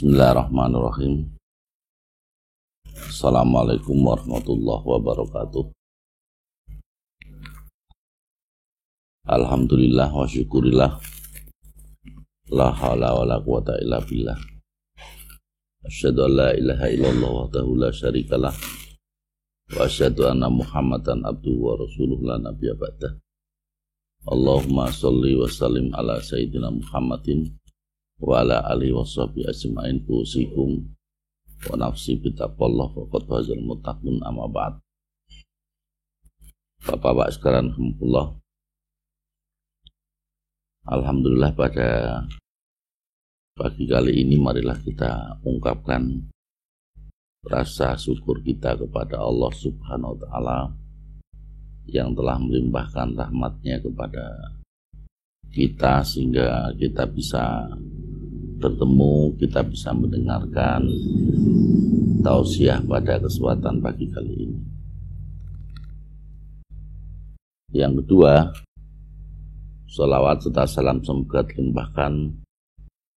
Bismillahirrahmanirrahim. Assalamualaikum warahmatullahi wabarakatuh. Alhamdulillah wa syukurillah. La haula wa la quwata illa billah. Asyhadu an la ilaha illallah wahdahu la syarikalah. Wa asyhadu anna Muhammadan abduhu wa rasuluhu la nabiyya ba'dah. Allahumma sholli wa sallim ala sayyidina Muhammadin wa ala alihi wa sahbihi ajma'in fusikum wa nafsi bitaqwallah wa qad fazal muttaqun amma ba'd. Bapak-bapak sekalian, alhamdulillah pada pagi kali ini marilah kita ungkapkan rasa syukur kita kepada Allah Subhanahu wa ta'ala yang telah melimpahkan rahmatnya kepada kita sehingga kita bisa bertemu, kita bisa mendengarkan tausiah pada kesempatan pagi kali ini. Yang kedua, sholawat serta salam semoga dilimpahkan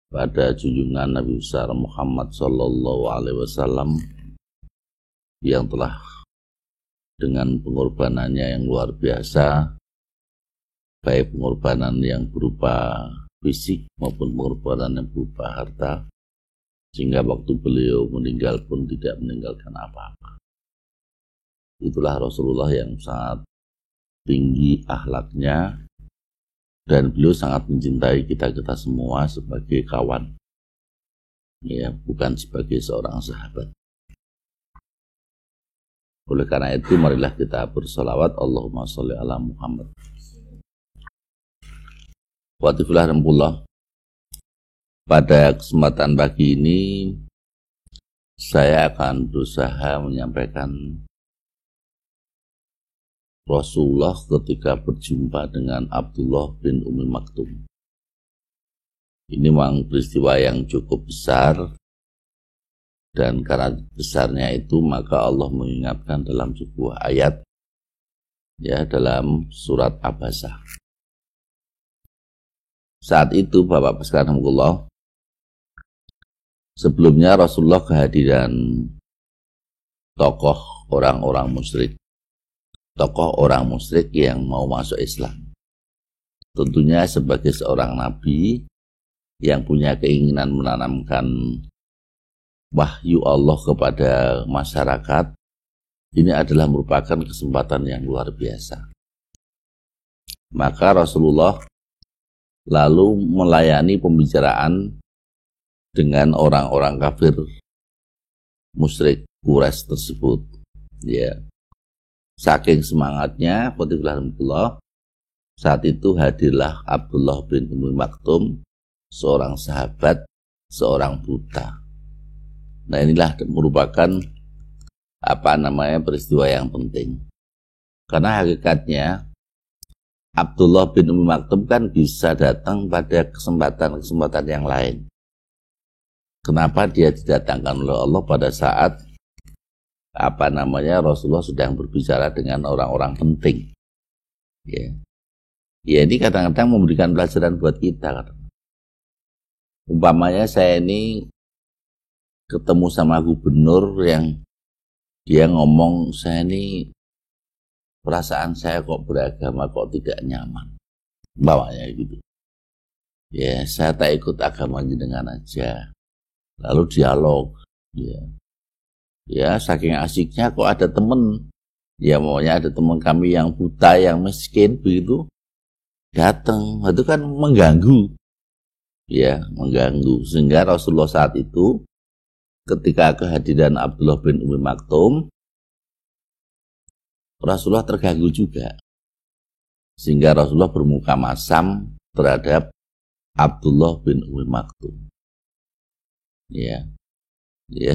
pada junjungan Nabi besar Muhammad Sallallahu Alaihi Wasallam yang telah dengan pengorbanannya yang luar biasa, baik pengorbanan yang berupa fisik maupun pengorbanan yang berupa harta, sehingga waktu beliau meninggal pun tidak meninggalkan apa-apa. Itulah Rasulullah yang sangat tinggi akhlaknya, dan beliau sangat mencintai kita semua sebagai kawan, ya, bukan sebagai seorang sahabat. Oleh karena itu marilah kita bersolawat, Allahumma sholli ala Muhammad. Pada kesempatan pagi ini saya akan berusaha menyampaikan Rasulullah ketika berjumpa dengan Abdullah bin Ummi Maktum. Ini memang peristiwa yang cukup besar, dan karena besarnya itu maka Allah mengingatkan dalam sebuah ayat, ya, dalam surat Abasa. Saat itu Bapak sekalian, sebelumnya Rasulullah kehadiran tokoh orang musyrik yang mau masuk Islam. Tentunya sebagai seorang nabi yang punya keinginan menanamkan wahyu Allah kepada masyarakat, ini adalah merupakan kesempatan yang luar biasa. Maka Rasulullah lalu melayani pembicaraan dengan orang-orang kafir musyrik Quraisy tersebut, ya. Saking semangatnya, saat itu hadirlah Abdullah bin Ummi Maktum, seorang sahabat, seorang buta. Nah, inilah merupakan peristiwa yang penting. Karena hakikatnya Abdullah bin Ummi Maktum kan bisa datang pada kesempatan-kesempatan yang lain. Kenapa dia didatangkan oleh Allah pada saat Rasulullah sedang berbicara dengan orang-orang penting? Ya, ini kadang-kadang memberikan pelajaran buat kita. Umpamanya saya ini ketemu sama gubernur yang dia ngomong, saya ini perasaan saya kok beragama kok tidak nyaman, bawanya gitu. Ya, saya tak ikut agama jenengan aja. Lalu dialog, ya saking asiknya kok ada temen, ya maunya ada teman kami yang buta, yang miskin begitu, datang, itu kan mengganggu, sehingga Rasulullah saat itu ketika kehadiran Abdullah bin Ummi Maktum, Rasulullah terganggu juga, sehingga Rasulullah bermuka masam terhadap Abdullah bin Ummi Maktum. Ya,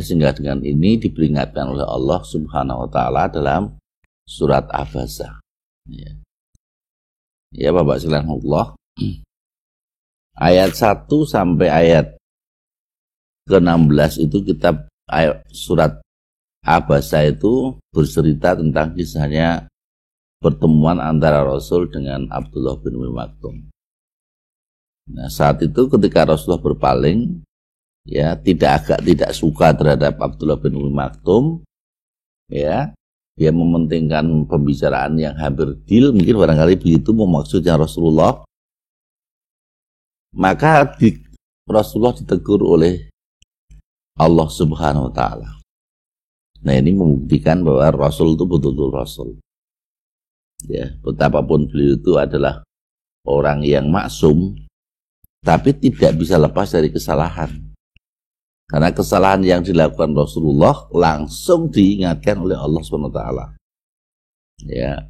sehingga dengan ini diperingatkan oleh Allah Subhanahu wa ta'ala dalam surat Abasa. Ya, Bapak sekalian, ayat 1 sampai ayat ke-16 itu surat Abasa itu bercerita tentang kisahnya pertemuan antara Rasul dengan Abdullah bin Ummi Maktum. Nah, saat itu ketika Rasulullah berpaling, ya tidak suka terhadap Abdullah bin Umi Maktum, ya, dia mementingkan pembicaraan yang hampir deal, mungkin barangkali begitu maksudnya Rasulullah. Maka Rasulullah ditegur oleh Allah Subhanahu wa Ta'ala. Nah, ini membuktikan bahwa Rasul itu betul-betul Rasul. Ya, betapapun beliau itu adalah orang yang maksum, tapi tidak bisa lepas dari kesalahan. Karena kesalahan yang dilakukan Rasulullah langsung diingatkan oleh Allah SWT. Ya.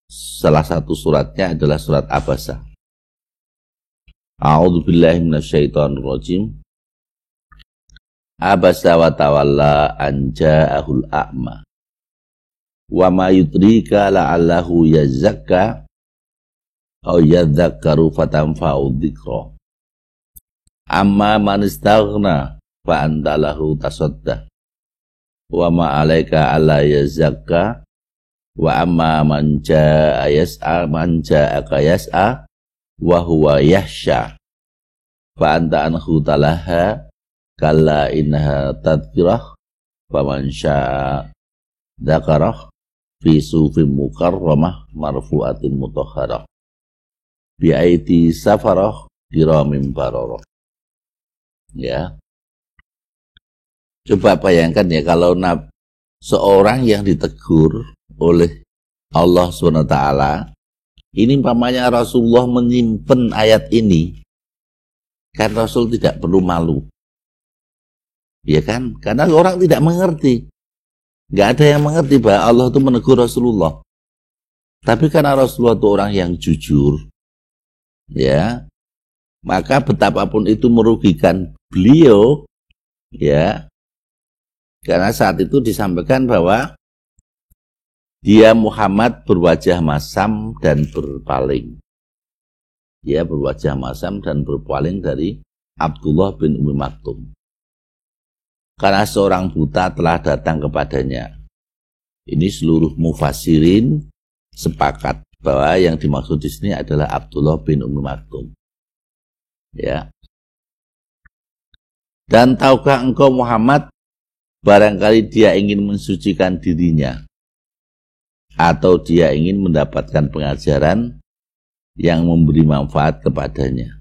Salah satu suratnya adalah surat Abasa. A'udzubillahi minasyaitonirrajim. Abasa wa tawalla an ja'ahul a'ma. Wa ma yudrika la'allahu yazakka aw yadzakkaru fatanfa'u dzikra. Amma man istaghna fa anta lahu tasadda. Wa ma 'alaika alla yazakka wa amma man jaa'a yas'a man jaa'aka yas'a wa huwa yahsha fa anta anhu talaha kalla innaha tadhkirah faman syaa'a dzakarah fi sufin mukarramah marfu'atin mutahharah bi aidi safarah kiramin bararah. Ya, coba bayangkan ya, kalau seorang yang ditegur oleh Allah SWT, ini umpamanya Rasulullah menyimpan ayat ini, kan Rasul tidak perlu malu, ya kan? Karena orang tidak mengerti, nggak ada yang mengerti bahwa Allah itu menegur Rasulullah. Tapi karena Rasulullah itu orang yang jujur, ya, maka betapapun itu merugikan beliau, ya, karena saat itu disampaikan bahwa dia Muhammad berwajah masam dan berpaling. Dia berwajah masam dan berpaling dari Abdullah bin Umi Maktum. Karena seorang buta telah datang kepadanya. Ini seluruh mufassirin sepakat bahwa yang dimaksud di sini adalah Abdullah bin Umi Maktum. Ya. Dan tahukah engkau Muhammad, barangkali dia ingin mensucikan dirinya, atau dia ingin mendapatkan pengajaran yang memberi manfaat kepadanya.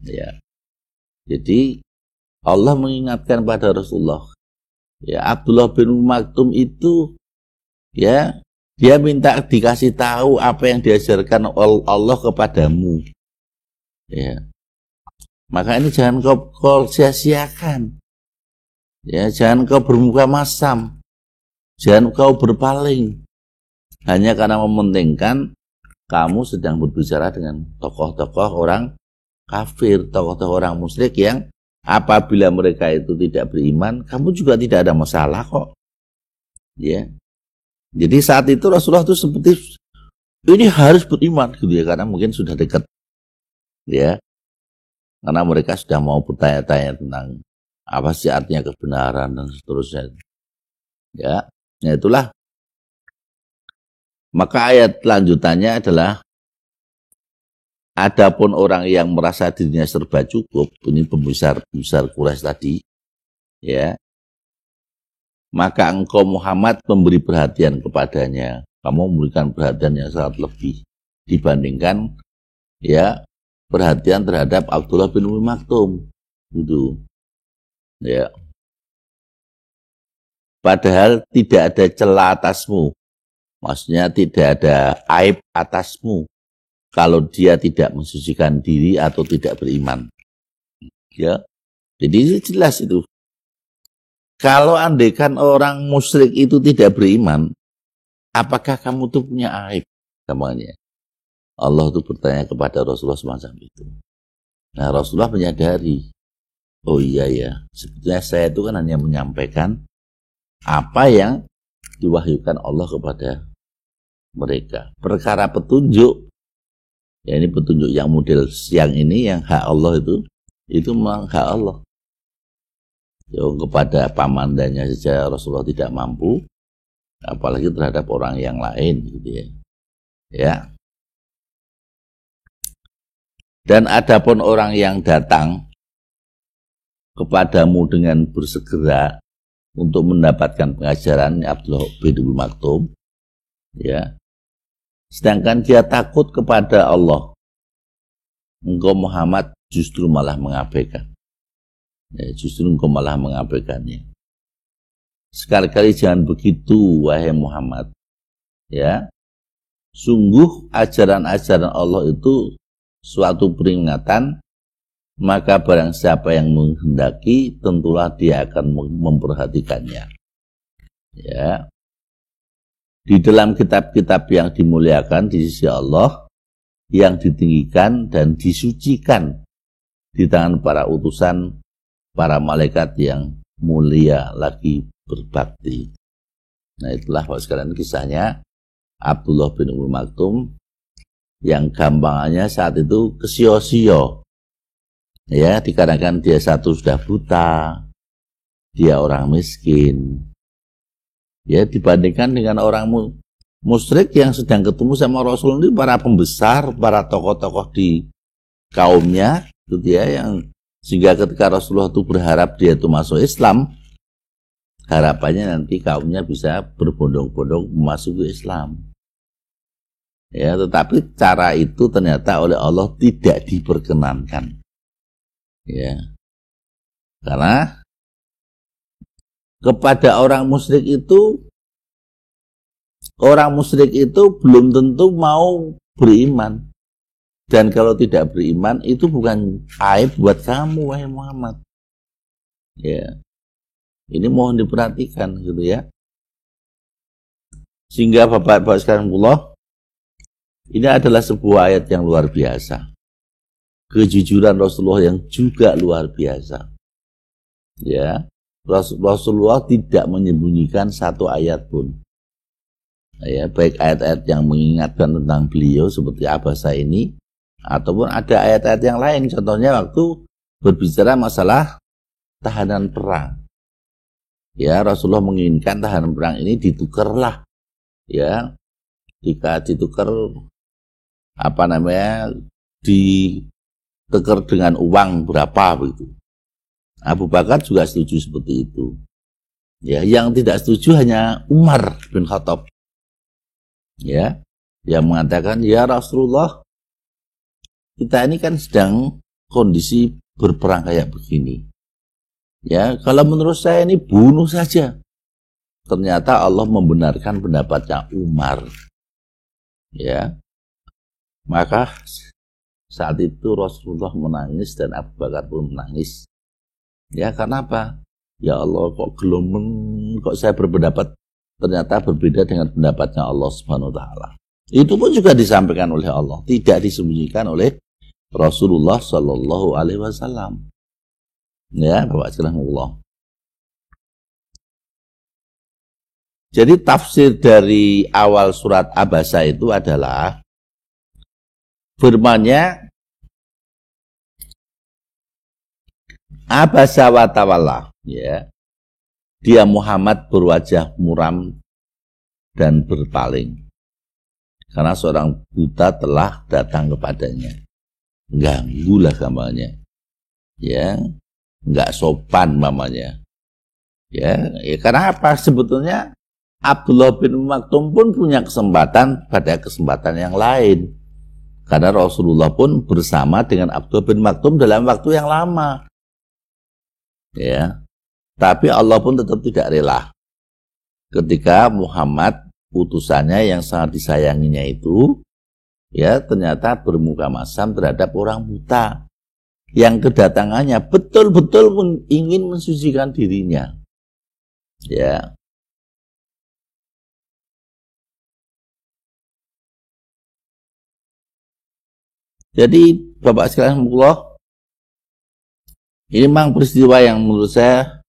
Ya. Jadi Allah mengingatkan pada Rasulullah, ya, Abdullah bin Maktum itu, ya, dia minta dikasih tahu apa yang diajarkan Allah kepadamu. Ya. Maka ini jangan kau sia-siakan. Ya, jangan kau bermuka masam. Jangan kau berpaling. Hanya karena mementingkan kamu sedang berbicara dengan tokoh-tokoh orang kafir, tokoh-tokoh orang musyrik yang apabila mereka itu tidak beriman, kamu juga tidak ada masalah kok. Ya. Jadi saat itu Rasulullah itu seperti ini harus beriman gitu ya, karena mungkin sudah dekat. Ya. Karena mereka sudah mau bertanya-tanya tentang apa sih artinya kebenaran dan seterusnya. Ya, nah itulah. Maka ayat lanjutannya adalah, adapun orang yang merasa dirinya serba cukup, ini pembesar Quraisy tadi, ya, maka engkau Muhammad memberi perhatian kepadanya. Kamu memberikan perhatian yang sangat lebih dibandingkan, ya, perhatian terhadap Abdullah bin Umi Maktum, gitu, ya. Padahal tidak ada celah atasmu, maksudnya tidak ada aib atasmu kalau dia tidak mensucikan diri atau tidak beriman, ya. Jadi jelas itu. Kalau andaikan orang musyrik itu tidak beriman, apakah kamu tuh punya aib, namanya? Allah itu bertanya kepada Rasulullah semacam itu. Nah, Rasulullah menyadari, oh iya ya, sebetulnya saya itu kan hanya menyampaikan apa yang diwahyukan Allah kepada mereka. Perkara petunjuk, ya ini petunjuk yang model siang ini, yang hak Allah itu memang hak Allah. Ya, kepada pamandannya saja Rasulullah tidak mampu, apalagi terhadap orang yang lain, gitu ya. Ya. Dan adapun orang yang datang kepadamu dengan bersegera untuk mendapatkan pengajaran Abdullah bin Umi Maktum, ya. Sedangkan dia takut kepada Allah, engkau Muhammad justru malah mengabaikan. Ya, justru engkau malah mengabaikannya. Sekali-kali jangan begitu, wahai Muhammad. Ya, sungguh ajaran-ajaran Allah itu suatu peringatan, maka barang siapa yang menghendaki, tentulah dia akan memperhatikannya. Ya, di dalam kitab-kitab yang dimuliakan di sisi Allah, yang ditinggikan dan disucikan di tangan para utusan, para malaikat yang mulia lagi berbakti. Nah, itulah Bapak sekalian kisahnya Abdullah bin Umi Maktum yang gampangannya saat itu kesio-sio. Ya, dikarenakan dia satu sudah buta, dia orang miskin. Ya, dibandingkan dengan orang musyrik yang sedang ketemu sama Rasul ini, para pembesar, para tokoh-tokoh di kaumnya, itu dia yang sehingga ketika Rasulullah itu berharap dia itu masuk Islam, harapannya nanti kaumnya bisa berbondong-bondong memasuki Islam. Ya, tetapi cara itu ternyata oleh Allah tidak diperkenankan. Ya, karena kepada orang musyrik itu belum tentu mau beriman. Dan kalau tidak beriman itu bukan aib buat kamu, wahai Muhammad. Ya, ini mohon diperhatikan gitu ya. Sehingga Bapak-bapak sekalian Allah, ini adalah sebuah ayat yang luar biasa. Kejujuran Rasulullah yang juga luar biasa. Ya, Rasulullah tidak menyembunyikan satu ayat pun. Ya, baik ayat-ayat yang mengingatkan tentang beliau seperti Abasa ini, ataupun ada ayat-ayat yang lain. Contohnya waktu berbicara masalah tahanan perang. Ya, Rasulullah menginginkan tahanan perang ini ditukarlah. Ya, jika ditukar ditukar dengan uang berapa begitu. Abu Bakar juga setuju seperti itu. Ya, yang tidak setuju hanya Umar bin Khattab. Ya, yang mengatakan, ya Rasulullah, kita ini kan sedang kondisi berperang kayak begini. Ya, kalau menurut saya ini bunuh saja. Ternyata Allah membenarkan pendapatnya Umar. Ya, maka saat itu Rasulullah menangis dan Abu Bakar pun menangis. Ya, karena apa? Ya Allah, kok saya berpendapat ternyata berbeda dengan pendapatnya Allah Subhanahu wa taala. Itu pun juga disampaikan oleh Allah, tidak disembunyikan oleh Rasulullah sallallahu alaihi wasallam. Ya, Bapak sekalian Allah. Jadi tafsir dari awal surat Abasa itu adalah firman-Nya Abasa wa tawalla, ya. Dia Muhammad berwajah muram dan berpaling karena seorang buta telah datang kepadanya. Ganggulah gambarnya. Ya, enggak sopan mamanya. Ya, karena apa? Sebetulnya Abdullah bin Maktum pun punya kesempatan pada kesempatan yang lain. Karena Rasulullah pun bersama dengan Abdullah bin Maktum dalam waktu yang lama. Ya. Tapi Allah pun tetap tidak rela. Ketika Muhammad utusannya yang sangat disayanginya itu, ya, ternyata bermuka masam terhadap orang buta yang kedatangannya betul-betul ingin mensucikan dirinya. Ya. Jadi Bapak sekalian Allah, ini memang peristiwa yang menurut saya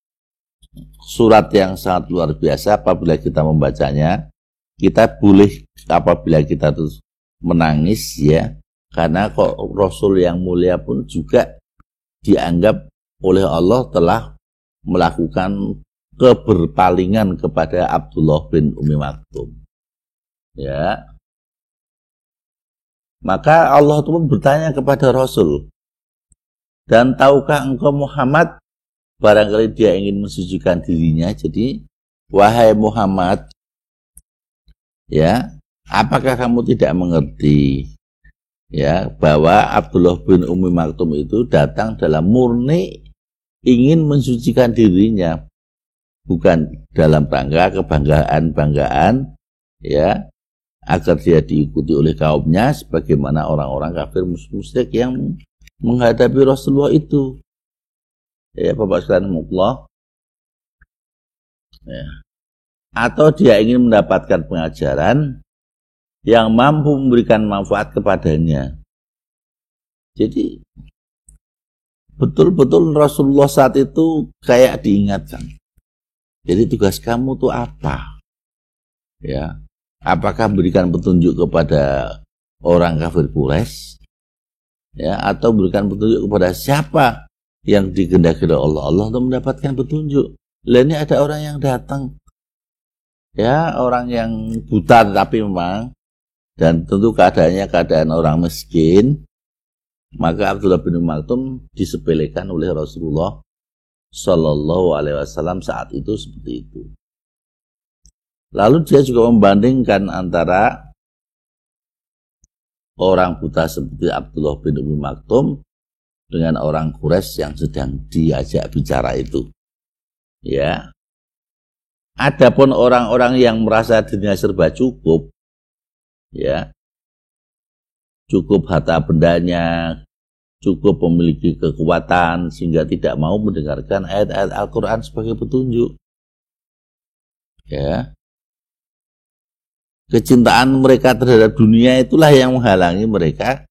surat yang sangat luar biasa. Apabila kita membacanya, kita boleh apabila kita terus menangis, ya, karena kok Rasul yang mulia pun juga dianggap oleh Allah telah melakukan keberpalingan kepada Abdullah bin Umi Maktum. Ya. Maka Allah pun bertanya kepada Rasul, dan tahukah engkau Muhammad barangkali dia ingin mensucikan dirinya. Jadi, wahai Muhammad, ya, apakah kamu tidak mengerti, ya, bahwa Abdullah bin Ummi Maktum itu datang dalam murni ingin mensucikan dirinya, bukan dalam rangka kebanggaan, ya, agar dia diikuti oleh kaumnya sebagaimana orang-orang kafir musyrik yang menghadapi Rasulullah itu. Ya, Bapak sekalian Allah. Ya. Atau dia ingin mendapatkan pengajaran yang mampu memberikan manfaat kepadanya. Jadi betul-betul Rasulullah saat itu kayak diingatkan. Jadi tugas kamu tuh apa? Ya, apakah berikan petunjuk kepada orang kafir Quraisy? Ya, atau berikan petunjuk kepada siapa yang dikehendaki oleh Allah untuk mendapatkan petunjuk? Lah ini ada orang yang datang, ya, orang yang buta tapi memang, dan tentu keadaannya keadaan orang miskin, maka Abdullah bin Maktum disepelekan oleh Rasulullah Shallallahu Alaihi Wasallam saat itu seperti itu. Lalu dia juga membandingkan antara orang buta seperti Abdullah bin Ummi Maktum dengan orang Quraisy yang sedang diajak bicara itu. Ya. Adapun orang-orang yang merasa dirinya serba cukup, ya, cukup harta bendanya, cukup memiliki kekuatan sehingga tidak mau mendengarkan ayat-ayat Al-Quran sebagai petunjuk. Ya. Kecintaan mereka terhadap dunia itulah yang menghalangi mereka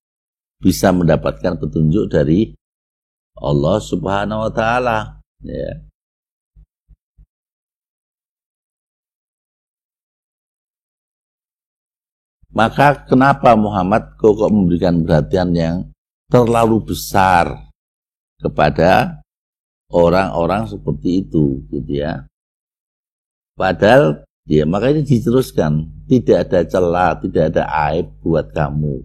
bisa mendapatkan petunjuk dari Allah Subhanahu wa taala. Ya. Maka kenapa Muhammad kok memberikan perhatian yang terlalu besar kepada orang-orang seperti itu, gitu ya. Padahal ya makanya diteruskan, tidak ada celah, tidak ada aib buat kamu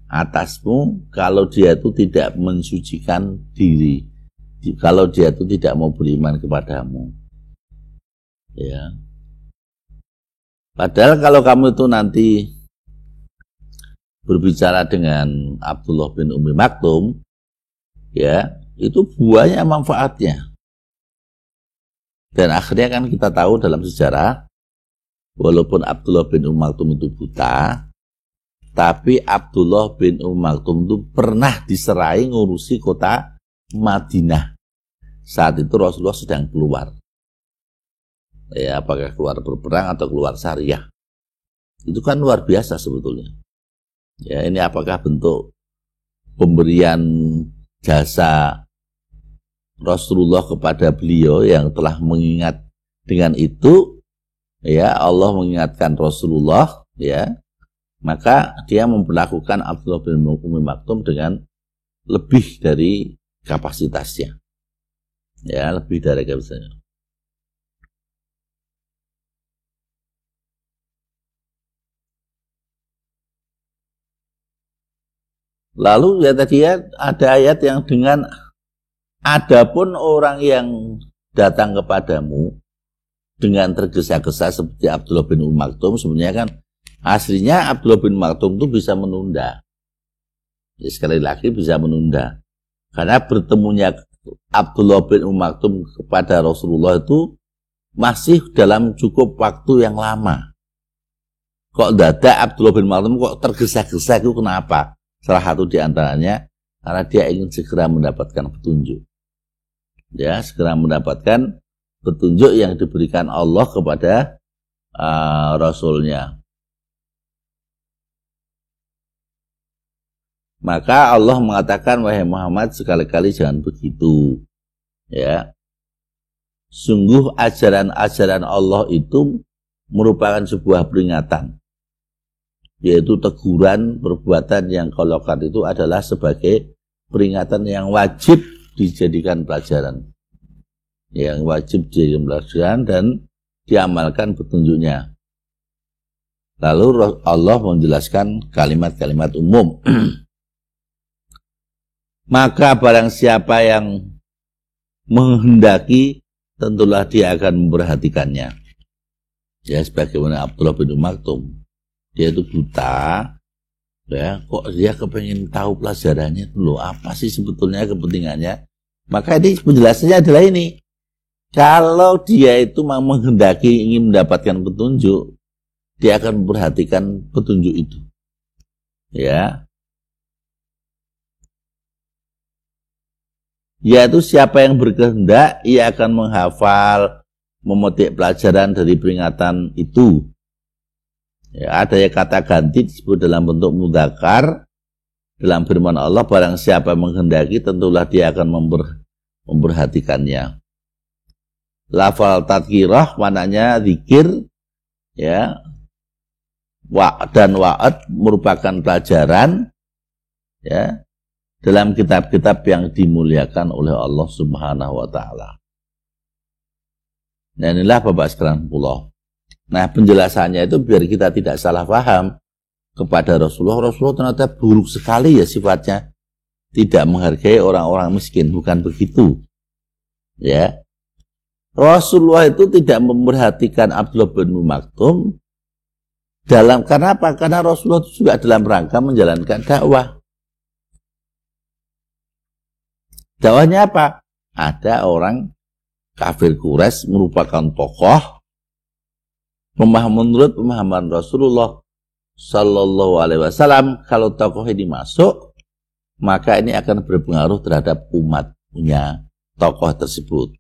atasmu kalau dia itu tidak mensucikan diri, kalau dia itu tidak mau beriman kepadamu. Ya. Padahal kalau kamu itu nanti berbicara dengan Abdullah bin Ummi Maktum, ya, itu banyak manfaatnya. Dan akhirnya kan kita tahu dalam sejarah, walaupun Abdullah bin Ummi Maktum itu buta, tapi Abdullah bin Ummi Maktum itu pernah diserai ngurusi kota Madinah. Saat itu Rasulullah sedang keluar. Ya, apakah keluar berperang atau keluar syariah. Itu kan luar biasa sebetulnya. Ya, ini apakah bentuk pemberian jasa Rasulullah kepada beliau yang telah mengingat dengan itu, ya, Allah mengingatkan Rasulullah, ya, maka dia memperlakukan Abdullah bin Ummi Maktum dengan lebih dari kapasitasnya. Ya, lebih dari kapasitasnya. Lalu ya tadi ya ada ayat yang dengan adapun orang yang datang kepadamu dengan tergesa-gesa seperti Abdullah bin Ummi Maktum, sebenarnya kan aslinya Abdullah bin Maktum itu bisa menunda. Ya, sekali lagi bisa menunda. Karena bertemunya Abdullah bin Ummi Maktum kepada Rasulullah itu masih dalam cukup waktu yang lama. Kok dadak Abdullah bin Maktum kok tergesa-gesa itu kenapa? Salah satu di antaranya karena dia ingin segera mendapatkan petunjuk. Ya, segera mendapatkan petunjuk yang diberikan Allah kepada Rasulnya. Maka Allah mengatakan, wahai Muhammad, sekali-kali jangan begitu. Ya. Sungguh ajaran-ajaran Allah itu merupakan sebuah peringatan. Yaitu teguran perbuatan yang kalau itu adalah sebagai peringatan yang wajib dijadikan pelajaran. Yang wajib dijadikan pelajaran dan diamalkan petunjuknya. Lalu Allah menjelaskan kalimat-kalimat umum. Maka barang siapa yang menghendaki tentulah dia akan memperhatikannya. Ya, sebagaimana Abdullah bin Maktum, dia itu buta, ya, kok dia kepengen tahu pelajarannya dulu, apa sih sebetulnya kepentingannya. Maka ini penjelasannya adalah ini, kalau dia itu menghendaki ingin mendapatkan petunjuk, dia akan memperhatikan petunjuk itu, ya. Yaitu siapa yang berkehendak, ia akan menghafal, memetik pelajaran dari peringatan itu. Ya, ada yang kata ganti disebut dalam bentuk mudzakkar dalam firman Allah, barang siapa menghendaki tentulah dia akan memperhatikannya. Lafal tadkirah maknanya zikir, ya, dan wa'ad merupakan pelajaran, ya, dalam kitab-kitab yang dimuliakan oleh Allah Subhanahu wa taala. Nah, inilah Bapak sekalian pula. Nah, penjelasannya itu biar kita tidak salah paham kepada Rasulullah. Rasulullah ternyata buruk sekali ya sifatnya. Tidak menghargai orang-orang miskin, bukan begitu. Ya. Rasulullah itu tidak memperhatikan Abdullah bin Maktum karena apa? Karena Rasulullah itu juga dalam rangka menjalankan dakwah. Dakwahnya apa? Ada orang kafir Quraisy merupakan tokoh menurut pemahaman Rasulullah Sallallahu Alaihi Wasallam. Kalau tokoh ini masuk, maka ini akan berpengaruh terhadap umatnya tokoh tersebut.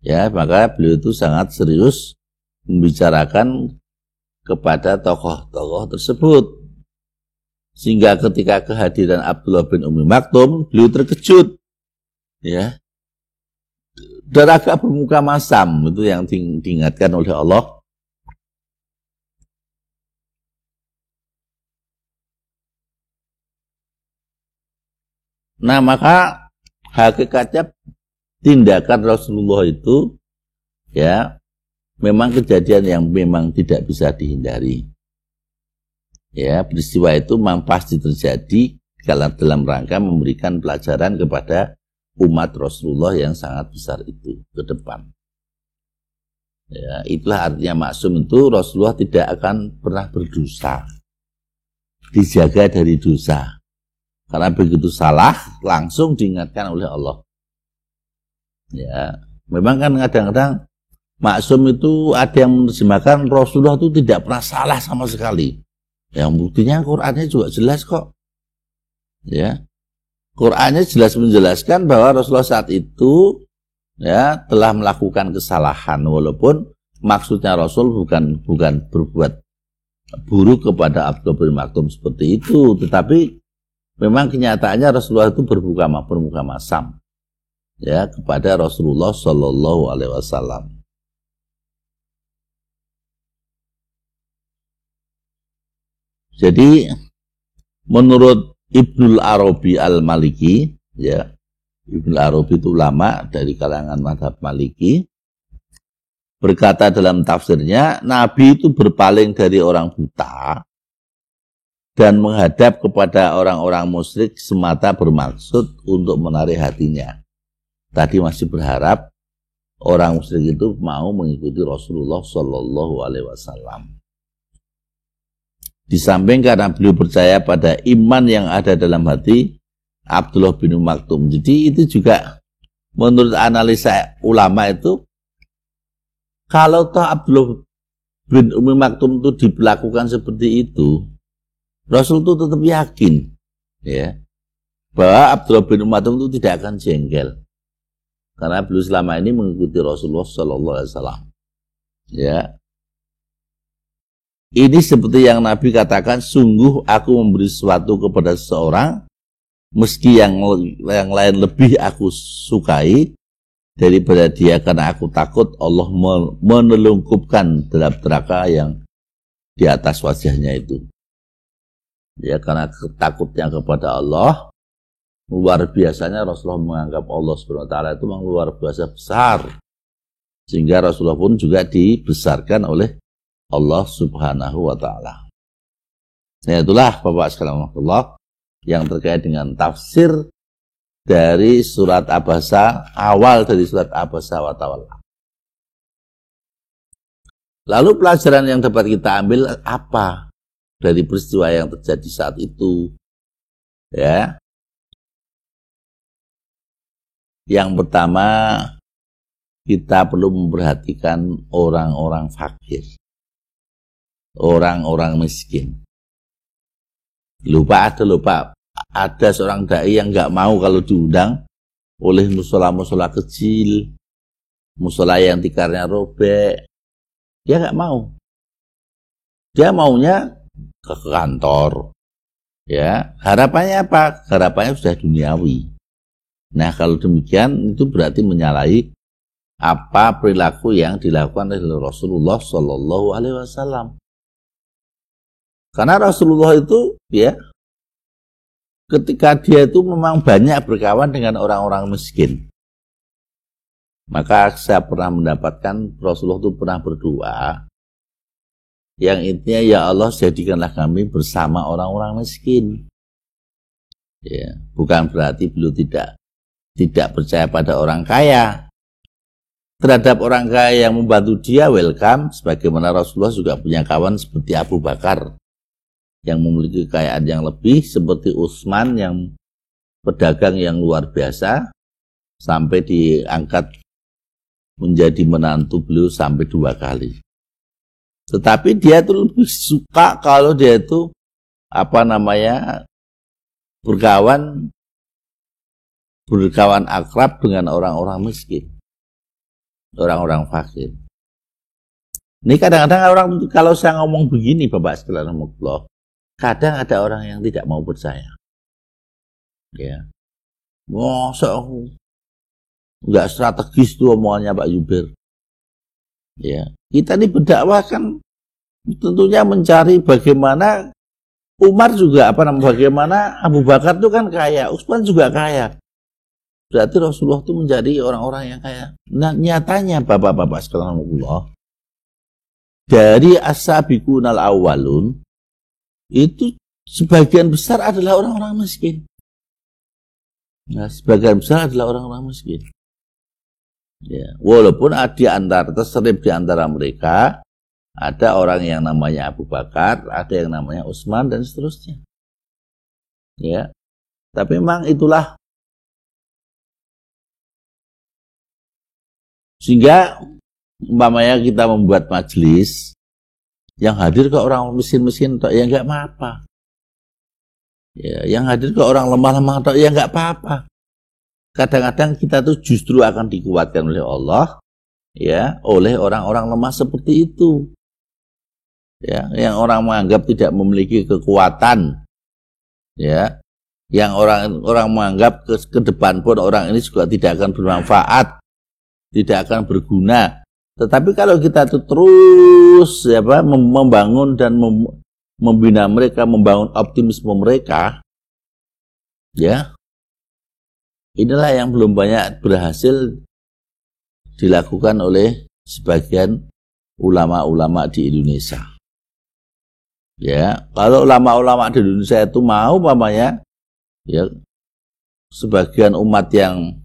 Ya, maka beliau itu sangat serius membicarakan kepada tokoh-tokoh tersebut. Sehingga ketika kehadiran Abdullah bin Ummi Maktum, beliau terkejut. Ya. Dan agak bermuka masam, itu yang diingatkan oleh Allah. Nah, maka hakikatnya tindakan Rasulullah itu, ya, memang kejadian yang memang tidak bisa dihindari. Ya, peristiwa itu memang pasti terjadi dalam rangka memberikan pelajaran kepada umat Rasulullah yang sangat besar itu ke depan. Ya, itulah artinya maksum itu, Rasulullah tidak akan pernah berdosa. Dijaga dari dosa. Karena begitu salah langsung diingatkan oleh Allah. Ya, memang kan kadang-kadang maksum itu ada yang menerjemahkan Rasulullah itu tidak pernah salah sama sekali. Yang buktinya Qur'annya juga jelas kok. Ya. Qur'annya jelas menjelaskan bahwa Rasulullah saat itu, ya, telah melakukan kesalahan, walaupun maksudnya Rasul bukan berbuat buruk kepada Abdullah bin Maktum seperti itu, tetapi memang kenyataannya Rasulullah itu bermuka masam, ya, kepada Rasulullah Shallallahu Alaihi Wasallam. Jadi menurut Ibnul Arabi Al-Maliki, ya, Ibnul Arabi itu ulama dari kalangan mazhab Maliki, berkata dalam tafsirnya, Nabi itu berpaling dari orang buta dan menghadap kepada orang-orang musyrik semata bermaksud untuk menarik hatinya. Tadi masih berharap orang musyrik itu mau mengikuti Rasulullah Shallallahu Alaihi Wasallam. Di samping karena beliau percaya pada iman yang ada dalam hati Abdullah bin Maktum. Jadi itu juga menurut analisa ulama itu, kalau toh Abdullah bin Ummi Maktum itu diperlakukan seperti itu, Rasul itu tetap yakin, ya, bahwa Abdullah bin Ummi Maktum itu tidak akan jengkel. Karena beliau selama ini mengikuti Rasulullah Sallallahu Alaihi Wasallam. Ya. Ini seperti yang Nabi katakan, sungguh aku memberi sesuatu kepada seseorang, meski yang lain lebih aku sukai daripada dia, karena aku takut Allah menelungkupkan dalam neraka yang di atas wajahnya itu. Ya, karena takutnya kepada Allah, luar biasanya Rasulullah menganggap Allah SWT itu memang luar biasa besar. Sehingga Rasulullah pun juga dibesarkan oleh Allah Subhanahu wa ta'ala. Nah, itulah Bapak sekalian Allah yang terkait dengan tafsir dari surat Abasa, awal dari surat Abasa wa Tawalla. Lalu pelajaran yang dapat kita ambil apa dari peristiwa yang terjadi saat itu? Ya. Yang pertama, kita perlu memperhatikan orang-orang fakir, orang-orang miskin. Lupa ada seorang dai yang nggak mau kalau diundang oleh musola-musola kecil, musola yang tikarnya robek. Dia nggak mau. Dia maunya ke kantor. Ya, harapannya apa? Harapannya sudah duniawi. Nah, kalau demikian itu berarti menyalahi apa perilaku yang dilakukan oleh Rasulullah Shallallahu Alaihi Wasallam. Karena Rasulullah itu, ya, ketika dia itu memang banyak berkawan dengan orang-orang miskin. Maka saya pernah mendapatkan Rasulullah itu pernah berdoa, yang intinya, ya Allah, jadikanlah kami bersama orang-orang miskin. Ya, bukan berarti beliau tidak percaya pada orang kaya. Terhadap orang kaya yang membantu dia, welcome. Sebagaimana Rasulullah juga punya kawan seperti Abu Bakar yang memiliki kekayaan yang lebih, seperti Utsman yang pedagang yang luar biasa, sampai diangkat menjadi menantu beliau sampai 2 kali. Tetapi dia itu lebih suka kalau dia itu berkawan akrab dengan orang-orang miskin, orang-orang fakir. Ini kadang-kadang orang, kalau saya ngomong begini Bapak sekalian, kadang ada orang yang tidak mau percaya. Ya. Masa aku nggak strategis tuh omongannya Pak Yubir. Ya, kita ini berdakwah kan tentunya mencari bagaimana Umar juga bagaimana Abu Bakar itu kan kaya, Utsman juga kaya. Berarti Rasulullah itu menjadi orang-orang yang kaya. Nah, nyatanya Bapak-bapak sekalian, dari as-sabiqunal awwalun itu sebagian besar adalah orang-orang miskin. Nah, sebagian besar adalah orang-orang miskin. Ya, walaupun terselip di antara mereka ada orang yang namanya Abu Bakar, ada yang namanya Utsman dan seterusnya. Ya. Tapi memang itulah, sehingga umpamanya kita membuat majelis yang hadir ke orang miskin-miskin atau ya enggak apa-apa. Ya, yang hadir ke orang lemah-lemah atau ya enggak apa-apa. Kadang-kadang kita tuh justru akan dikuatkan oleh Allah, ya, oleh orang-orang lemah seperti itu. Ya, yang orang menganggap tidak memiliki kekuatan, ya, yang orang menganggap ke depan pun orang ini juga tidak akan bermanfaat, tidak akan berguna. Tetapi kalau kita tuh terus membangun dan membina mereka, membangun optimisme mereka, ya, inilah yang belum banyak berhasil dilakukan oleh sebagian ulama-ulama di Indonesia. Ya, kalau ulama-ulama di Indonesia itu mau ya, sebagian umat yang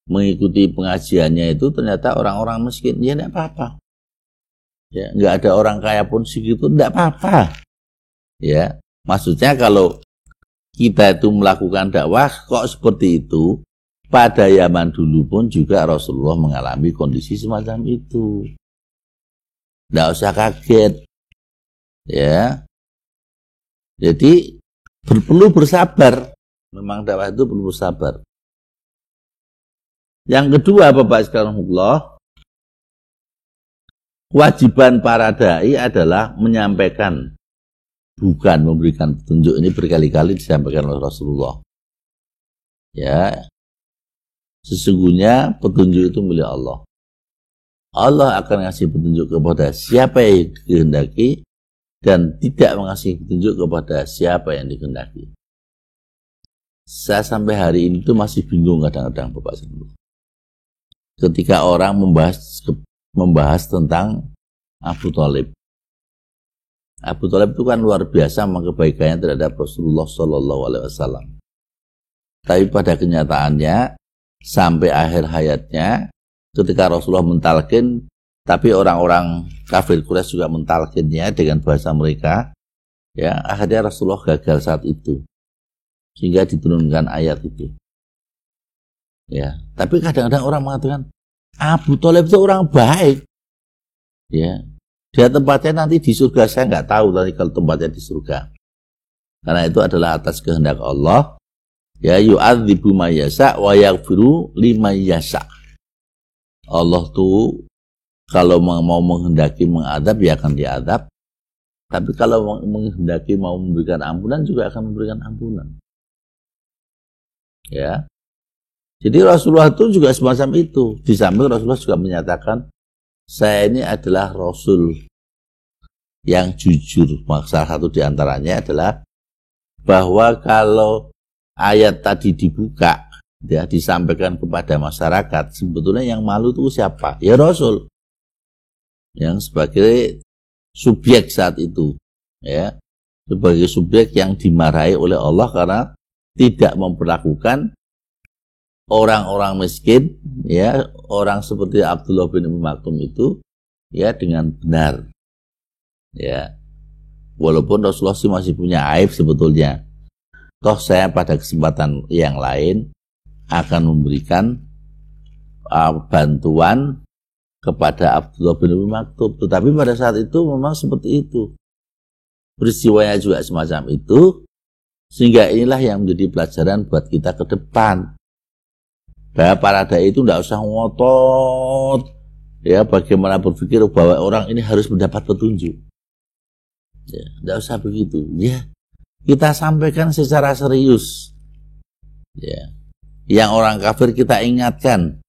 mengikuti pengajiannya itu ternyata orang-orang miskin, ya enggak apa-apa. Ya, enggak ada orang kaya pun segitu, enggak apa-apa. Ya, maksudnya kalau kita itu melakukan dakwah kok seperti itu, pada zaman dulu pun juga Rasulullah mengalami kondisi semacam itu. Enggak usah kaget. Ya. Jadi perlu bersabar. Memang dakwah itu perlu bersabar. Yang kedua, Bapak sekalian, kewajiban para dai adalah menyampaikan, bukan memberikan petunjuk. Ini berkali-kali disampaikan oleh Rasulullah. Ya, sesungguhnya petunjuk itu milik Allah. Allah akan ngasih petunjuk kepada siapa yang dikehendaki dan tidak mengasih petunjuk kepada siapa yang dikehendaki. Saya sampai hari ini tuh masih bingung kadang-kadang, Bapak sekalian. Ketika orang membahas tentang Abu Thalib. Abu Thalib itu kan luar biasa kebaikannya terhadap Rasulullah Shallallahu Alaihi Wasallam. Tapi pada kenyataannya sampai akhir hayatnya ketika Rasulullah mentalkin, tapi orang-orang kafir Quraisy juga mentalkinnya dengan bahasa mereka, ya akhirnya Rasulullah gagal saat itu, sehingga diturunkan ayat itu. Ya, tapi kadang-kadang orang mengatakan Abu Thalib itu orang baik, ya dia tempatnya nanti di surga. Saya nggak tahu tadi kalau tempatnya di surga, karena itu adalah atas kehendak Allah. Ya, yu'adzibu may yasha wa yaghfiru liman yasha. Allah tuh kalau mau menghendaki mengadab ya akan diadab, tapi kalau menghendaki mau memberikan ampunan juga akan memberikan ampunan. Ya. Jadi Rasulullah itu juga semacam itu. Di samping Rasulullah juga menyatakan, saya ini adalah Rasul yang jujur. Salah satu diantaranya adalah bahwa kalau ayat tadi dibuka, ya, disampaikan kepada masyarakat, sebetulnya yang malu itu siapa? Ya Rasul, yang sebagai subjek saat itu, ya, sebagai subjek yang dimarahi oleh Allah karena tidak memperlakukan orang-orang miskin, ya, orang seperti Abdullah bin Umi Maktum itu, ya, dengan benar, ya, walaupun Rasulullah sih masih punya aib sebetulnya. Toh saya pada kesempatan yang lain akan memberikan bantuan kepada Abdullah bin Umi Maktum. Tetapi pada saat itu memang seperti itu, peristiwanya juga semacam itu, sehingga inilah yang menjadi pelajaran buat kita ke depan. Bahwa para dai itu tidak usah ngotot, ya, bagaimana berpikir bahwa orang ini harus mendapat petunjuk. Ya, tidak usah begitu. Ya, kita sampaikan secara serius. Ya, yang orang kafir kita ingatkan.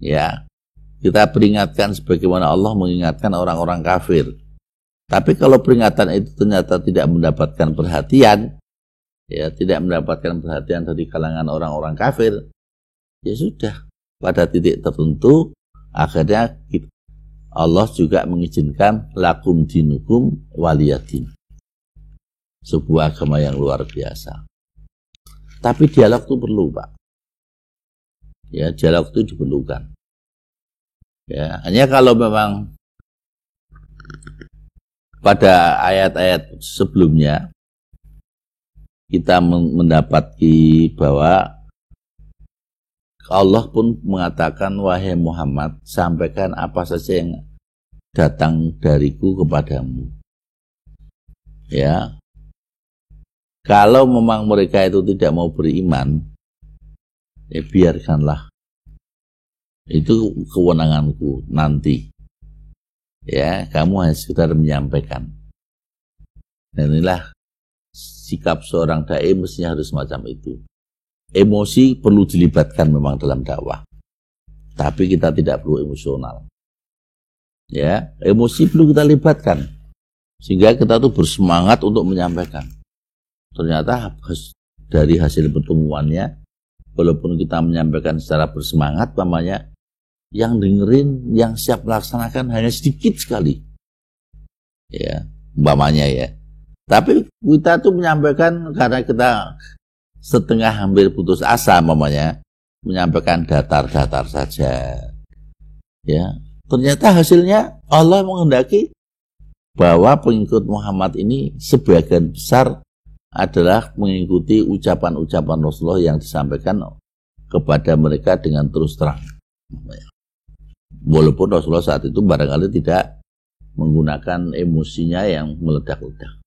Ya, kita peringatkan sebagaimana Allah mengingatkan orang-orang kafir. Tapi kalau peringatan itu ternyata tidak mendapatkan perhatian, ya, tidak mendapatkan perhatian dari kalangan orang-orang kafir, ya sudah, pada titik tertentu akhirnya Allah juga mengizinkan lakum dinukum waliyadin, sebuah agama yang luar biasa. Tapi dialog itu perlu, Pak. Ya, dialog itu diperlukan. Ya, hanya kalau memang pada ayat-ayat sebelumnya kita mendapati bahwa Allah pun mengatakan, wahai Muhammad, sampaikan apa saja yang datang dariku kepadamu. Ya, kalau memang mereka itu tidak mau beriman, ya biarkanlah, itu kewenanganku nanti. Ya, kamu hanya sekedar menyampaikan. Dan inilah sikap seorang dai, mestinya harus semacam itu. Emosi perlu dilibatkan memang dalam dakwah, tapi kita tidak perlu emosional. Ya, emosi perlu kita libatkan sehingga kita tuh bersemangat untuk menyampaikan. Ternyata dari hasil pertemuannya, walaupun kita menyampaikan secara bersemangat, namanya yang dengerin, yang siap melaksanakan hanya sedikit sekali. Ya, umpamanya ya. Tapi kita tuh menyampaikan karena kita setengah hampir putus asa, mamanya menyampaikan datar-datar saja. Ya, ternyata hasilnya Allah menghendaki bahwa pengikut Muhammad ini sebagian besar adalah mengikuti ucapan-ucapan Rasulullah yang disampaikan kepada mereka dengan terus terang. Walaupun Rasulullah saat itu barangkali tidak menggunakan emosinya yang meledak-ledak.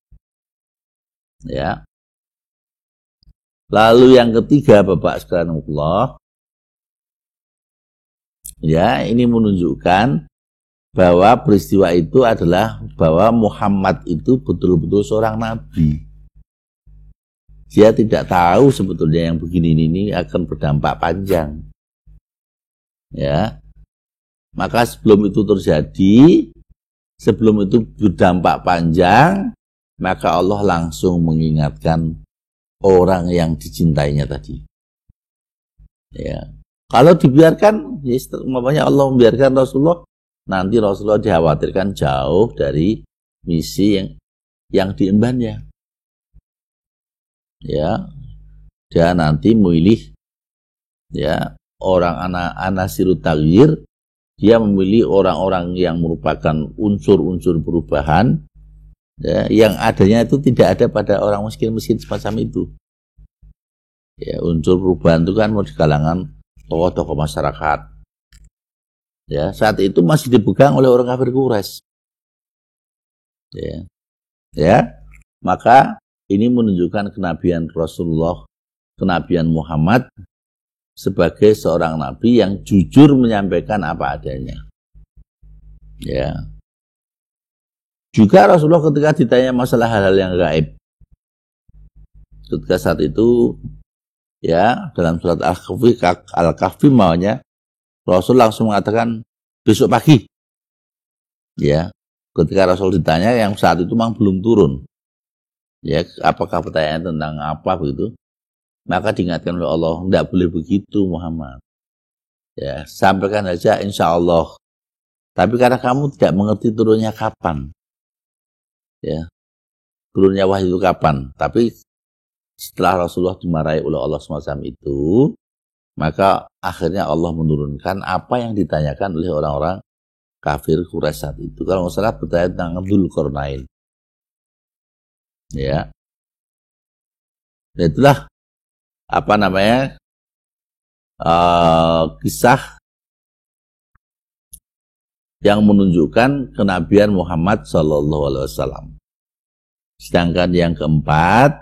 Ya. Lalu yang ketiga, Bapak sekalian Allah, ya, ini menunjukkan bahwa peristiwa itu adalah bahwa Muhammad itu betul-betul seorang nabi. Dia tidak tahu sebetulnya yang begini ini akan berdampak panjang. Ya. Maka sebelum itu terjadi, sebelum itu berdampak panjang, maka Allah langsung mengingatkan orang yang dicintainya tadi. Ya. Kalau dibiarkan, ya, makanya Allah membiarkan Rasulullah, nanti Rasulullah dikhawatirkan jauh dari misi yang diembannya. Ya. dia nanti memilih ya orang anasirut taghyir, dia memilih orang-orang yang merupakan unsur-unsur perubahan ya, yang adanya itu tidak ada pada orang miskin-miskin semacam itu. Ya, unsur perubahan itu kan mau di kalangan tokoh-tokoh masyarakat. Ya, saat itu masih dipegang oleh orang kafir Quraisy. Ya. Ya, maka ini menunjukkan kenabian Rasulullah, kenabian Muhammad sebagai seorang nabi yang jujur menyampaikan apa adanya. Ya. Juga Rasulullah ketika ditanya masalah hal-hal yang gaib, ketika saat itu ya dalam surat Al-Kahfi maunya Rasul langsung mengatakan besok pagi. Ya, ketika Rasul ditanya yang saat itu memang belum turun. Ya, apakah pertanyaan tentang apa begitu? Maka diingatkan oleh Allah, tidak boleh begitu Muhammad. Ya, sampaikan saja insya Allah. Tapi karena kamu tidak mengerti turunnya kapan. Ya, turunnya wahyu itu kapan. Tapi setelah Rasulullah dimarahi oleh Allah semacam itu, maka akhirnya Allah menurunkan apa yang ditanyakan oleh orang-orang kafir Quraisy saat itu. Kalau nggak salah bertanya tentang Dzulqarnain. Ya, dan itulah apa namanya kisah yang menunjukkan kenabian Muhammad Sallallahu Alaihi Wasallam. Sedangkan yang keempat,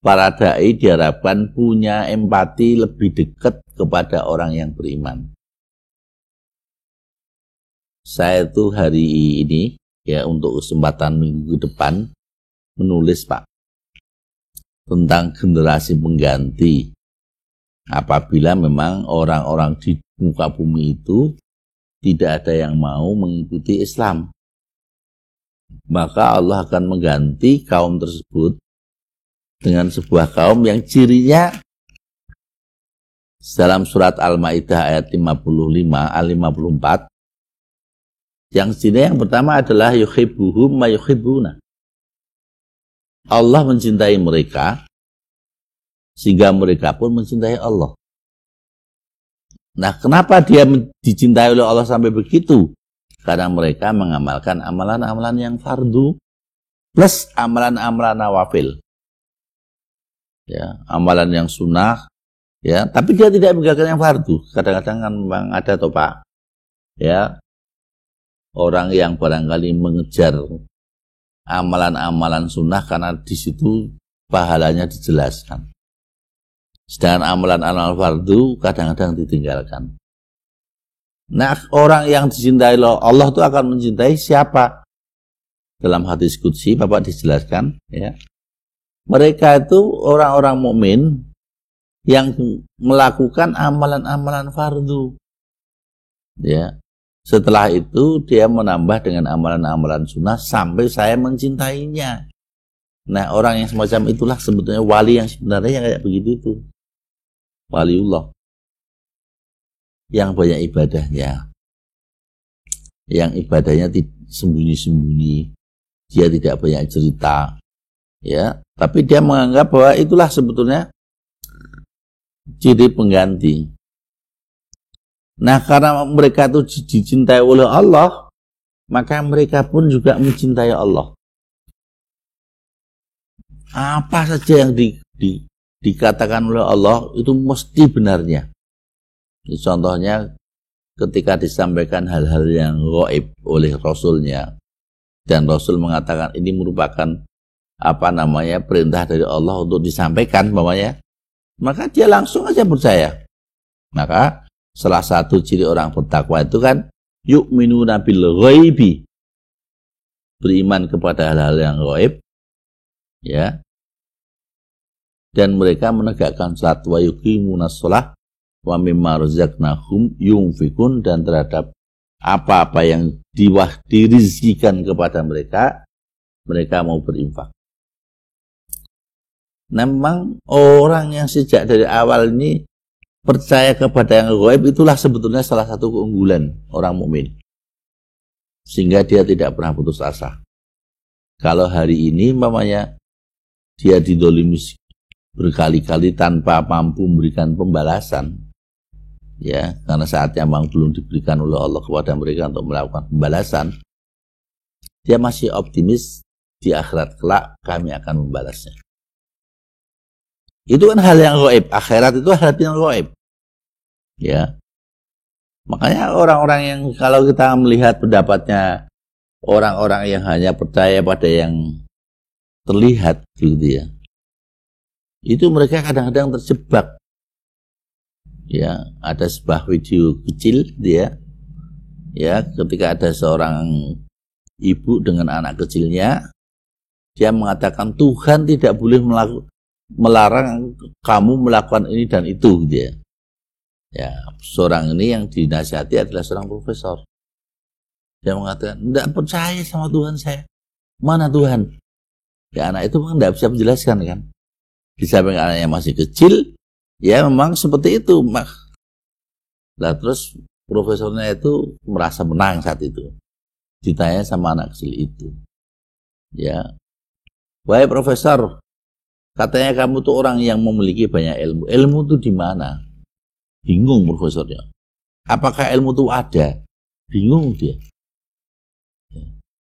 para dai diharapkan punya empati lebih dekat kepada orang yang beriman. Saya tuh hari ini ya untuk kesempatan minggu depan menulis Pak tentang generasi pengganti. Apabila memang orang-orang di muka bumi itu tidak ada yang mau mengikuti Islam, maka Allah akan mengganti kaum tersebut dengan sebuah kaum yang cirinya dalam surat Al-Maidah ayat 55 al-54, yang cirinya yang pertama adalah yuhibbuhum ma yuhibbuna. Allah mencintai mereka sehingga mereka pun mencintai Allah. Nah, kenapa dia dicintai oleh Allah sampai begitu? Karena mereka mengamalkan amalan-amalan yang fardu plus amalan-amalan nawafil. Ya, amalan yang sunnah, ya, tapi dia tidak mengerjakan yang fardu. Kadang-kadang kan memang ada toh Pak, ya, orang yang barangkali mengejar amalan-amalan sunnah karena di situ pahalanya dijelaskan. Sedangkan amalan-amalan fardu kadang-kadang ditinggalkan. Nah, orang yang dicintai Allah itu akan mencintai siapa? Dalam hadis qudsi Bapak dijelaskan, ya. Mereka itu orang-orang mukmin yang melakukan amalan-amalan fardu. Ya. Setelah itu dia menambah dengan amalan-amalan sunnah sampai saya mencintainya. Nah, orang yang semacam itulah sebetulnya wali yang sebenarnya yang kayak begitu itu. Waliullah. Yang banyak ibadahnya. Yang ibadahnya sembunyi-sembunyi. Dia tidak banyak cerita. Ya, tapi dia menganggap bahwa itulah sebetulnya ciri pengganti. Nah, karena mereka itu dicintai oleh Allah, maka mereka pun juga mencintai Allah. Apa saja yang dikatakan oleh Allah itu mesti benarnya. Contohnya ketika disampaikan hal-hal yang gaib oleh Rasulnya, dan Rasul mengatakan ini merupakan perintah dari Allah untuk disampaikan mamanya, maka dia langsung aja percaya. Maka salah satu ciri orang bertakwa itu kan yu'minuna bil ghaibi, beriman kepada hal-hal yang gaib, ya, dan mereka menegakkan salat wa yuqimunas shalah wa mimma razaqnahum yunfikun, dan terhadap apa-apa yang dirizkikan kepada mereka, mereka mau berinfak. Memang orang yang sejak dari awal ini percaya kepada yang gaib, itulah sebetulnya salah satu keunggulan orang mukmin, sehingga dia tidak pernah putus asa. Kalau hari ini umpamanya dia didolimi berkali-kali tanpa mampu memberikan pembalasan, ya, karena saatnya memang belum diberikan oleh Allah kepada mereka untuk melakukan pembalasan, dia masih optimis di akhirat kelak kami akan membalasnya. Itu kan hal yang gaib. Akhirat itu hal yang gaib, ya. Makanya orang-orang yang, kalau kita melihat pendapatnya orang-orang yang hanya percaya pada yang terlihat gitu ya, itu mereka kadang-kadang terjebak. Ya, ada sebuah video kecil dia, ya, ketika ada seorang ibu dengan anak kecilnya, dia mengatakan Tuhan tidak boleh melarang kamu melakukan ini dan itu, dia. Ya, seorang ini yang dinasihati adalah seorang profesor. Dia mengatakan, tidak percaya sama Tuhan saya. Mana Tuhan? Ya, anak itu kan tidak bisa menjelaskan kan. Di samping anaknya masih kecil, ya memang seperti itu. Nah, terus profesornya itu merasa menang saat itu. Ditanya sama anak kecil itu. Ya, wahai profesor, katanya kamu tuh orang yang memiliki banyak ilmu. Ilmu itu di mana? Bingung profesornya. Apakah ilmu itu ada? Bingung dia.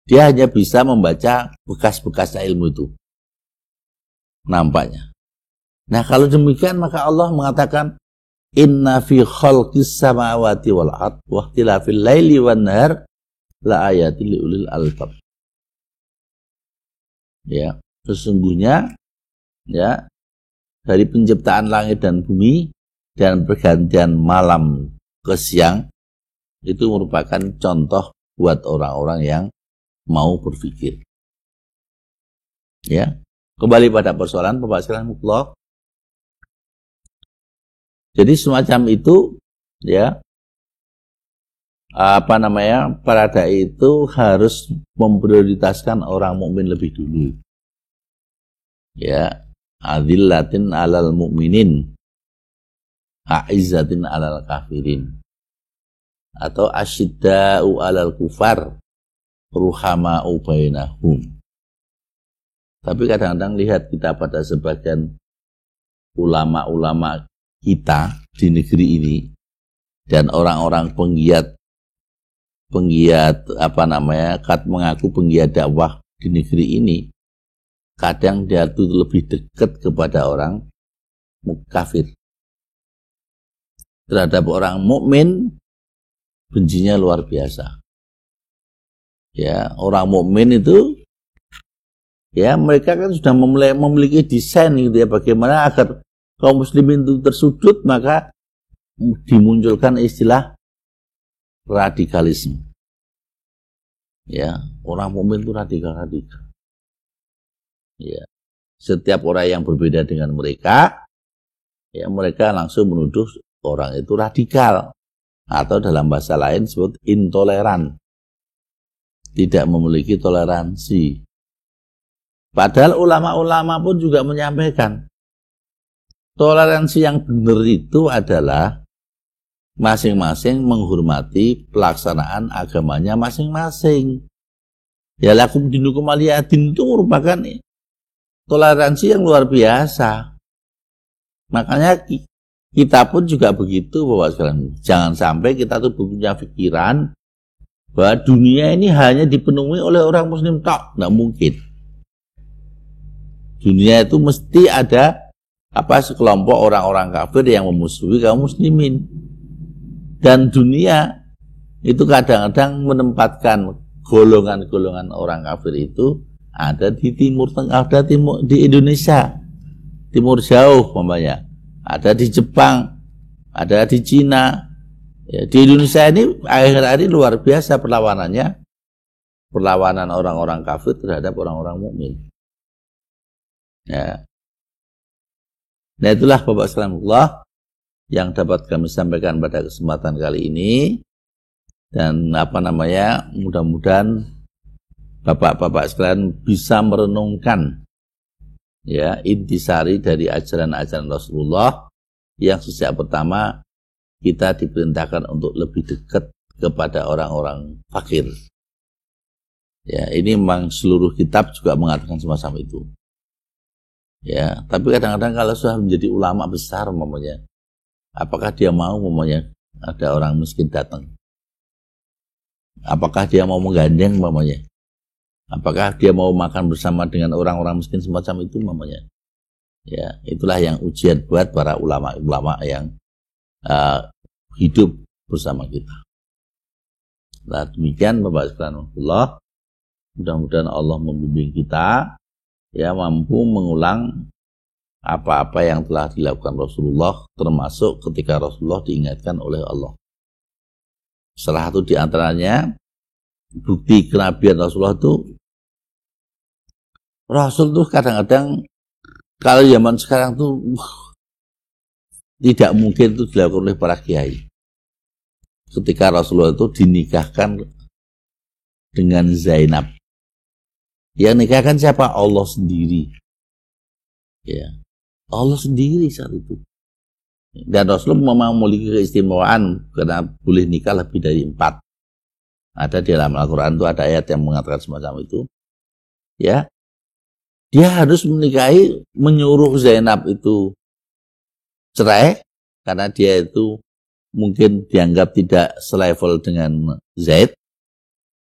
Dia hanya bisa membaca bekas-bekas ilmu itu. Nampaknya. Nah, kalau demikian maka Allah mengatakan inna fi khalqis samawati wal ardh wa ikhtilafil laili wan nahar la ayatil liulil albab. Ya, sesungguhnya ya, dari penciptaan langit dan bumi dan pergantian malam ke siang itu merupakan contoh buat orang-orang yang mau berpikir. Ya, kembali pada persoalan Bapak sekalian mutlak. Jadi semacam itu, ya, para dai itu harus memprioritaskan orang mukmin lebih dulu. Ya, adillatin alal mu'minin, a'izzatin alal kafirin, atau asyidda'u alal kufar, ruhama'u bainahum. Tapi kadang-kadang lihat kita pada sebagian ulama-ulama kita di negeri ini dan orang-orang penggiat mengaku penggiat dakwah di negeri ini, kadang dia tuh lebih dekat kepada orang kafir. Terhadap orang mukmin bencinya luar biasa. Ya, orang mukmin itu, ya, mereka kan sudah memiliki desain gitu ya, bagaimana agar kaum muslimin itu tersudut, maka dimunculkan istilah radikalisme. Ya, orang mukmin itu radikal. Ya, setiap orang yang berbeda dengan mereka, ya, mereka langsung menuduh orang itu radikal, atau dalam bahasa lain disebut intoleran, tidak memiliki toleransi. Padahal ulama-ulama pun juga menyampaikan toleransi yang benar itu adalah masing-masing menghormati pelaksanaan agamanya masing-masing. Ya, lakum dinukum waliyadin itu merupakan toleransi yang luar biasa. Makanya kita pun juga begitu, Bapak sekalian. Jangan sampai kita tuh punya pikiran bahwa dunia ini hanya dipenuhi oleh orang muslim tok. Nggak mungkin. Dunia itu mesti ada sekelompok orang-orang kafir yang memusuhi kaum muslimin. Dan dunia itu kadang-kadang menempatkan golongan-golongan orang kafir itu ada di Timur Tengah, ada di Indonesia, Timur Jauh umpamanya, ada di Jepang, ada di Cina. Ya, di Indonesia ini akhir-akhir ini luar biasa perlawanannya, perlawanan orang-orang kafir terhadap orang-orang mukmin. Ya. Nah, itulah Bapak sekalian Allah yang dapat kami sampaikan pada kesempatan kali ini. Dan mudah-mudahan Bapak-bapak sekalian bisa merenungkan, ya, intisari dari ajaran-ajaran Rasulullah yang sejak pertama kita diperintahkan untuk lebih dekat kepada orang-orang fakir. Ya, ini memang seluruh kitab juga mengatakan semacam itu. Ya, tapi kadang-kadang kalau sudah menjadi ulama besar umpamanya, apakah dia mau umpamanya ada orang miskin datang? Apakah dia mau menggandeng umpamanya? Apakah dia mau makan bersama dengan orang-orang miskin semacam itu umpamanya? Ya, itulah yang ujian buat para ulama-ulama yang hidup bersama kita. Nah, demikian Bapak sekalian, mudah-mudahan Allah membimbing kita ya mampu mengulang apa-apa yang telah dilakukan Rasulullah, termasuk ketika Rasulullah diingatkan oleh Allah. Salah satu di antaranya bukti kenabian Rasulullah itu, Rasul tuh kadang-kadang kalau zaman sekarang tuh tidak mungkin itu dilakukan oleh para kiai. Ketika Rasulullah itu dinikahkan dengan Zainab. Yang nikahkan siapa? Allah sendiri. Ya, Allah sendiri saat itu. Dan Rasulullah memang memiliki keistimewaan karena boleh nikah lebih dari 4. Ada di dalam Al-Quran itu ada ayat yang mengatakan semacam itu. Ya, dia harus menikahi, menyuruh Zainab itu cerai karena dia itu mungkin dianggap tidak selevel dengan Zaid,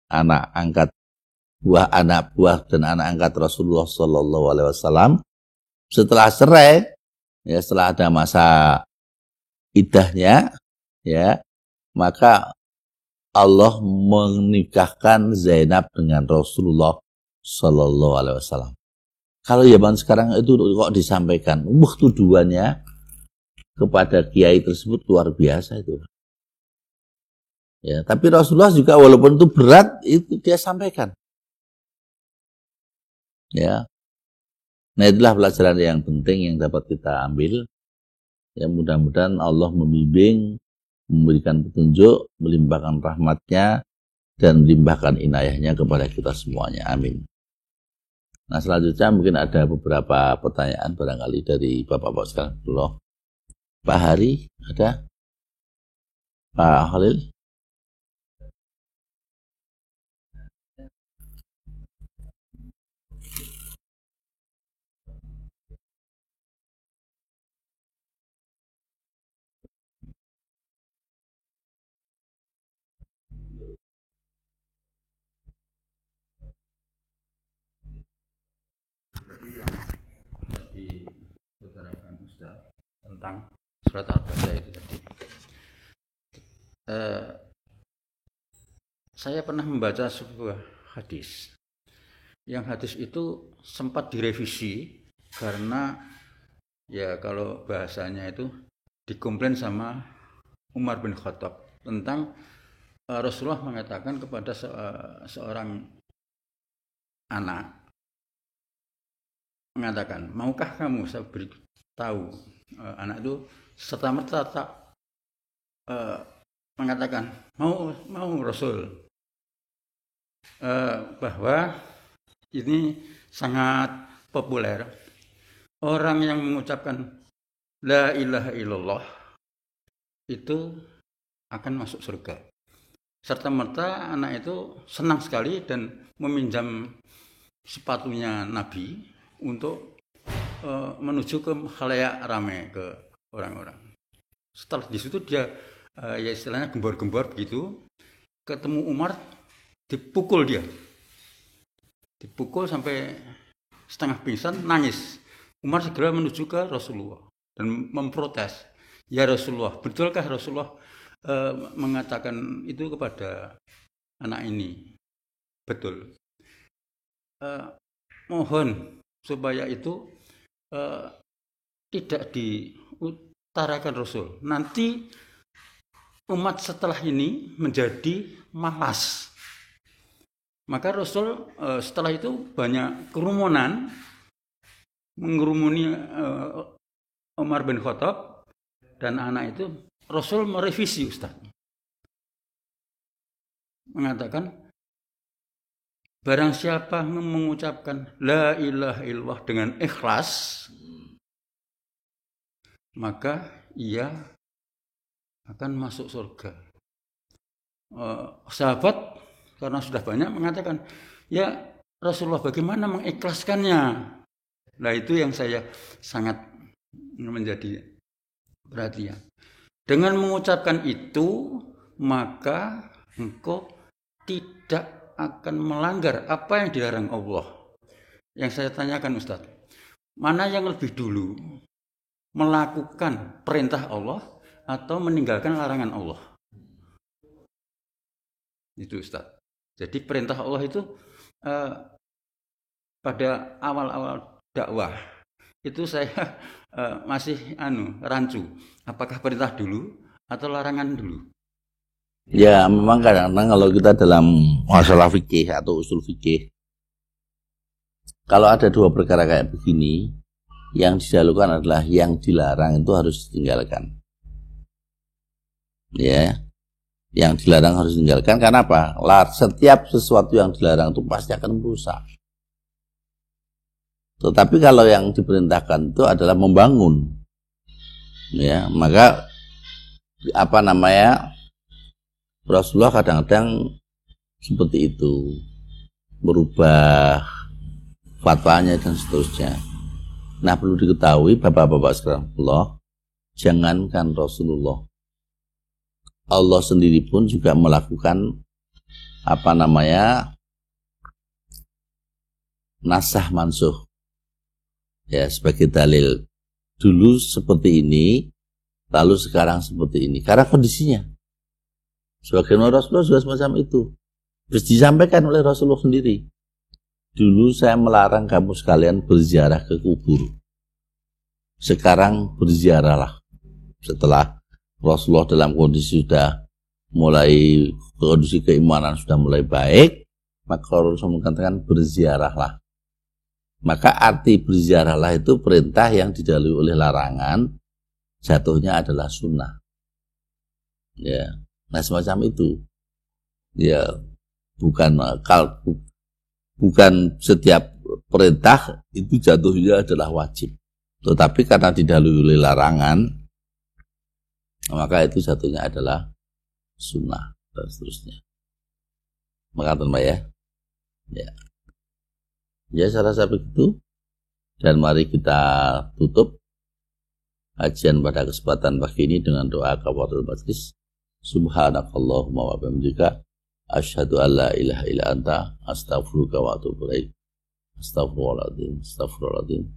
anak buah dan anak angkat Rasulullah Sallallahu Alaihi Wasallam. Setelah cerai, ya setelah ada masa idahnya, ya maka Allah menikahkan Zainab dengan Rasulullah Sallallahu Alaihi Wasallam. Kalau zaman sekarang itu kok disampaikan, tuduhannya kepada kiai tersebut luar biasa itu. Ya, tapi Rasulullah juga walaupun itu berat, itu dia sampaikan. Ya, nah itulah pelajaran yang penting yang dapat kita ambil. Ya, mudah-mudahan Allah membimbing, memberikan petunjuk, melimpahkan rahmatnya, dan melimpahkan inayahnya kepada kita semuanya. Amin. Nah selanjutnya mungkin ada beberapa pertanyaan barangkali dari Bapak-Bapak sekalian. Pak Hari ada? Pak Khalil? Tentang surat Al-Baqarah itu tadi. Saya pernah membaca sebuah hadis. Yang hadis itu sempat direvisi karena ya kalau bahasanya itu dikomplain sama Umar bin Khattab tentang Rasulullah mengatakan kepada seorang anak, mengatakan, maukah kamu saya beritahu? Anak itu serta merta tak mengatakan mau Rasul, bahwa ini sangat populer orang yang mengucapkan la ilaha illallah itu akan masuk surga. Serta merta anak itu senang sekali dan meminjam sepatunya Nabi untuk menuju ke khalayak ramai, ke orang-orang. Setelah di situ dia ya istilahnya gembor-gembor begitu, ketemu Umar, dipukul sampai setengah pingsan, nangis. Umar segera menuju ke Rasulullah dan memprotes, ya Rasulullah, betulkah Rasulullah mengatakan itu kepada anak ini? Betul. Mohon supaya itu tidak diutarakan Rasul. Nanti umat setelah ini menjadi malas. Maka Rasul setelah itu banyak kerumunan mengerumuni Umar bin Khattab dan anak itu. Rasul merevisi, Ustaz. Mengatakan, barang siapa mengucapkan la ilaha illallah dengan ikhlas, maka ia akan masuk surga. Sahabat karena sudah banyak mengatakan, Ya Rasulullah bagaimana mengikhlaskannya. Nah itu yang saya sangat menjadi perhatian. Dengan mengucapkan itu, maka engkau tidak akan melanggar apa yang dilarang Allah. Yang saya tanyakan Ustadz, mana yang lebih dulu? Melakukan perintah Allah atau meninggalkan larangan Allah? Itu Ustadz. Jadi perintah Allah itu pada awal-awal dakwah itu saya masih rancu. Apakah perintah dulu atau larangan dulu? Ya, memang kadang-kadang kalau kita dalam masalah fikih atau usul fikih, kalau ada dua perkara kayak begini, yang didahulukan adalah yang dilarang itu harus ditinggalkan. Ya, yang dilarang harus ditinggalkan. Karena apa? Setiap sesuatu yang dilarang itu pasti akan merusak. Tetapi kalau yang diperintahkan itu adalah membangun, ya, maka Rasulullah kadang-kadang seperti itu, merubah fatwanya dan seterusnya. Nah, perlu diketahui bapak-bapak sekalian Allah, jangankan Rasulullah, Allah sendiri pun juga melakukan nasah mansuh, ya, sebagai dalil. Dulu seperti ini, lalu sekarang seperti ini, karena kondisinya. Sebagaimana Rasulullah juga semacam itu. Terus disampaikan oleh Rasulullah sendiri. Dulu saya melarang kamu sekalian berziarah ke kubur. Sekarang berziarahlah. Setelah Rasulullah dalam kondisi kondisi keimanan sudah mulai baik, maka Rasulullah mengatakan berziarahlah. Maka arti berziarahlah itu perintah yang didahului oleh larangan, jatuhnya adalah sunnah. Ya, nah semacam itu. Ya, bukan setiap perintah itu jatuhnya adalah wajib. Tetapi karena didahului oleh larangan, maka itu jatuhnya adalah sunnah dan seterusnya. Maka Mbak ya. Ya, saya rasa begitu. Dan mari kita tutup kajian pada kesempatan pagi ini dengan doa kafaratul majlis. Subhanakallahumma wa bihamdika asyhadu an la ilaha illa anta astaghfiruka wa atubu ilaik. Astagfirullahaladzim.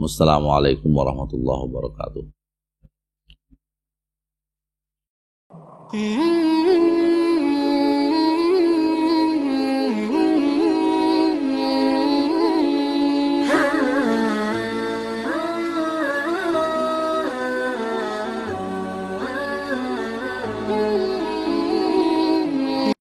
Wassalamualaikum warahmatullahi wabarakatuh.